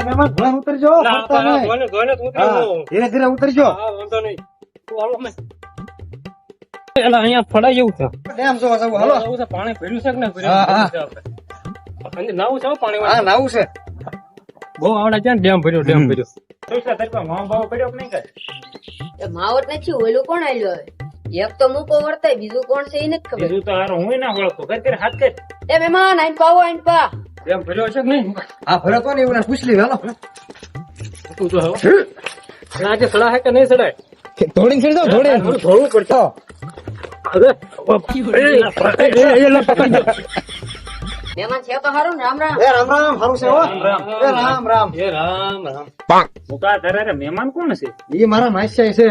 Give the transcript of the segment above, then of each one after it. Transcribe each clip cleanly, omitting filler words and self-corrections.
મહેમાન ભલા ઉતરજો ફરતા નહીં. હા, ધીરે ધીરે ઉતરજો. અહીંયા ફળાઈ જેવું છે ડેમ જોવા જવું હાલો. એવું છે, પાણી ભર્યું છે કે ના હા, હા. ભર્યું નાવું છે પાણી હા નાવું છે. બહુ આવડે છે ને ડેમ ભર્યો માવટ નથી ઓલું કોણ આલ્યો હવે એક તો મૂકો વર્તાય બીજું કોણ છે એ નથી ખબર બીજું તો હારો હું ના વળતો કર હાથ કર એ મહેમાન આઈન પાવો આઈન પા ડેમ ભર્યો છે કે નહીં હા ભલે તો ને એવું પૂછ લી હાલો. તું તો આજે સડા હે કે નહીં સડાય ધોળી છેડ દો ધોળી. થોડું ધોવું પડશે હવે મહેમાન છે તો હારું ને રામ રામ એ રામ રામ હારું છે હો. એ રામ રામ. એ રામ મુકા તારે મહેમાન કોણ છે ઈ મારા માસ્યા છે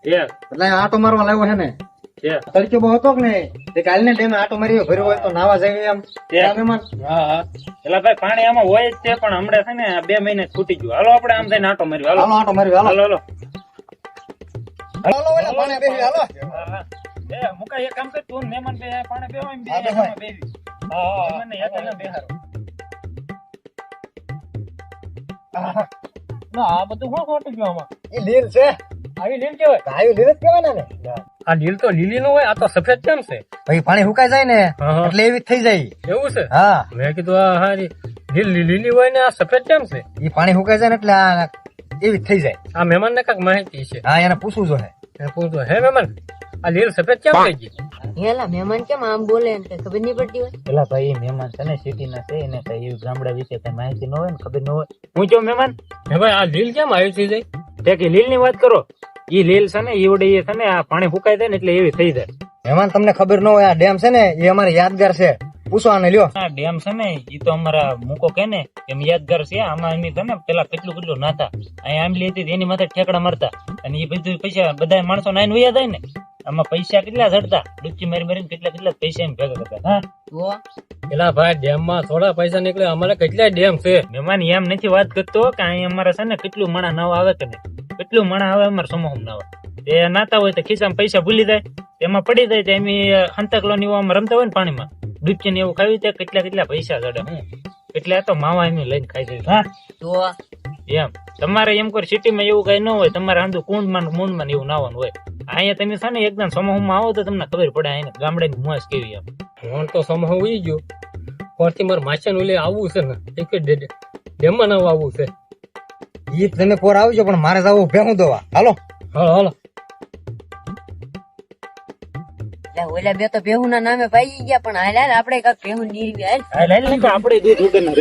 એ એટલે આટો મારવા લાવ્યો છે ને. એ તડકો બહુ હતો કે નહીં તે કાલને ટાઈમે આટો મારી ભર્યો હોય તો નાવા જાય એમ. આ મહેમાન હા હા એટલે ભાઈ પાણી આમાં હોય જ છે પણ હમણાં છે ને 2 મહિને છૂટી ગયું હાલો આપણે આમ થઈને આટો મારી હાલો હાલો આટો મારી હાલો. હાલો હાલો હાલો ઓલા પાણી બેસી હાલો. એ મુકા એક કામ કર તું મહેમાન બે પાણી બેહો એમ હા, બેહાય. બેહી હા મને એક જ બેહારો ના આ બધું શું ખોટું ગયું આમાં ઈ લીલ છે. આવી લીલ કેવાય આવી લીલ જ કહેવાય ને. આ લીલ તો લીલી નું હોય આ તો સફેદ કેમ છે ભાઈ પાણી સુકાઈ જાય ને હા, હા. એટલે એવી જ થઈ જાય. એવું છે હા મેં કીધું આ હારી લીલી હોય ને આ સફેદ કેમ છે ઈ પાણી સુકાઈ જાય ને એટલે આ એવી જ થઈ જાય. આ મહેમાન ને કાંઈક માહિતી છે હા એને પૂછવું જોઈએ. પૂછો હે મહેમાન આ લીલ સફેદ કેમ થઈ ગઈ હેલા મહેમાન કેમ આમ બોલે ને કઈ ખબર નહીં પડતી હોય પેલા ભાઈ મહેમાન છે ને સિટી ના છે એને કઈ એવું ગામડા વિશે કઈ માહિતી ન હોય ને ખબર ન હોય હું જો મહેમાન હે ભાઈ આ લીલ કેમ આવી થઈ જાય તે કે લીલ ની વાત કરો ઈ લીલ છે ને ઈવડે એ છે ને આ પાણી ફૂકાઈ જાય ને એટલે એવી થઈ જાય મહેમાન તમને ખબર ન હોય આ ડેમ છે ને એ અમારે યાદગાર છે. પૂછો આને લ્યો. આ ડેમ છે ને ઈ તો અમારા મૂકો કે ને એમ યાદગાર છે આમાં એમ છે ને પેલા કેટલું નાતા અહીંયા આંબલી હતી એની માથે ઠેકડા મારતા અને એ બધું પૈસા બધા માણસો નાઈને વયા જાય ને આમાં પૈસા કેટલા ચડતા ડૂબકી મારીને કેટલા પૈસા એમ ભેગા કરતા હા તો પેલા ભાઈ ડેમ માં થોડા પૈસા નીકળે અમારે કેટલા ડેમ છે મહેમાન એમ નથી વાત કરતો કે અહીં અમારે છે ને કેટલું માણા નવા આવે કે નહીં કેટલું માણા આવે અમારે સમૂહ નવા તે નાતા હોય તો ખિસ્સામાં પૈસા ભૂલી જાય તેમાં પડી જાય તો એમ હંતકલો ની આમ રમતા હોય ને પાણીમાં ડૂબકી ને એવું ખાવી તો કેટલા પૈસા ચડે હું એટલે આ તો માવા એમ લઈને ખાઈ જાય હા તો એમ તમારે એમ કોઈ સિટીમાં એવું કઈ ન હોય તમારે આંધુ કુંડમાં મૂંડમાં એવું નાવાનું હોય અહીંયા તમે છે ને એકદમ સમૂહમાં આવો તો તમને ખબર પડે અહીંયા ગામડાની મોજ કેવી એમ હું તો સમૂહ ઉઈ ગયો પરથી મારે માછા નું આવવું છે ને એક ડેમ માં નવું આવવું છે ઈ તમે પોર આવજો પણ મારે જવું ભેગું દવા. હાલો હાલો હાલો ઓલા બે તો ભેહું ના નામે પાઈ ગયા પણ હાલ આપણે કાક ભેહું નીરવી હાલ આપણે